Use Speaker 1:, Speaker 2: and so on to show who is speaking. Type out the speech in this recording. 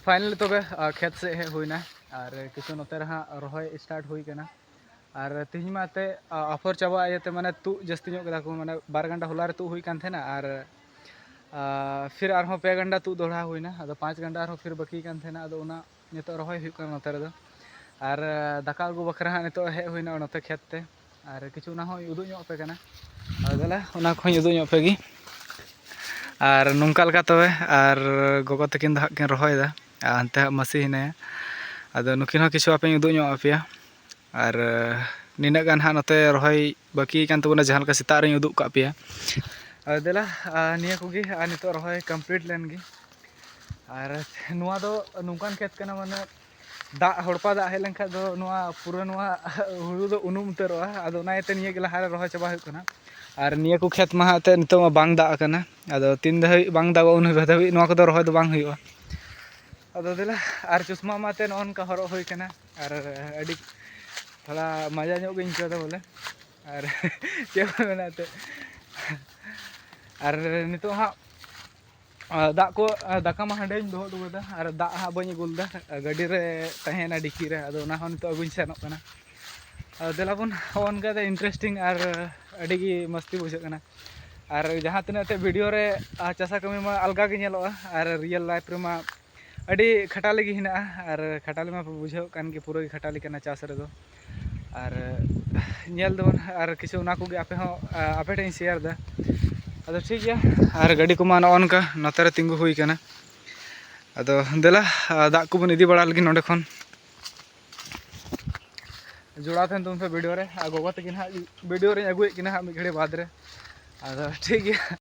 Speaker 1: Finally तबे खेत से हे हुईना और किछु नोते रहा रहोय स्टार्ट हुई कना और तीन माते ऑफर चाबा आयते माने तु जस्ती ᱧᱚᱜ कदा को माने 12 घंटा होला रे तु हुई कान थेना और फिर आरो 2 घंटा तु दोड़ा हुईना अदो 5 घंटा आरो फिर बाकी कान थेना अदो उना नितो रहोय हुई कान नोते रे और दाका गु बखरा नितो हे हुईना नोते खेत ते और किछु ना हो उदु ᱧᱚᱜ पे कना अदला उना खोय उदु ᱧᱚᱜ पे गी और नोंका लगा तबे और गोगो तकिन दा किन रहोयदा अंते मसी हिने अदो नुकिन हो किछु आपे उदु ᱧᱚᱜ आपेया और निना गान हा नोते रहोय बाकी कान तबना जहां लका सेता रे उदु का पेया देला निया कुगी नितो रहोय कंप्लीट लेन गी और नुआ दो नुकान खेत कना माने दा हड़पा दा हेलन खा दो नुआ पूरा नुआ हुड़ु दो उनुम उतरोआ अदो नायते निया गेला हारे रहोय चबा हुई कना और निया को खेत मा ते नितो मा बांग दा कना अदो तीन दहाई बांग दा उन हदावी नुआ को दो रहोय दो बांग हुईआ अदो देला और चश्मा माते नॉन का हरो हुई कना और अडी थोड़ा मजा ᱧᱚᱜ ᱜᱤᱧ ᱟᱹᱭᱠᱟᱹᱣ ᱫᱟ बोले और चेक मेनाते और नितो हा दा को दाका मा हंडेñ दोहो दुबदा और दा हा बኝ गुलदा गाड़ी रे तहेना डिकी रे अदो ना हो नितो अगुñ सेनोक कना देला बन ऑन का इंटरेस्टिंग और अडी गी मस्ती बुझे कना और जहां तिना ते वीडियो रे चासा कमी मा अलगा गे नेलोआ और रियल लाइफ रे मा अडी खटाली गी हिना और खटाली मा बुझे कान गे पूरा गी खटाली कना चास रे दो और नेल दो और किछु ना को गे आपे हो आपे टे शेयर दा अदो ठीक गया और गाड़ी को मा ऑन का नते रे तिंगु हुई कना अदो देला दा को बन इदी बड़ा लगी नोडे खन जुड़ा थेन तुम पे वीडियो रे गोगो तकिन हा वीडियो रे अगुए किना हा मी घड़ी बाद रे अदो ठीक गया।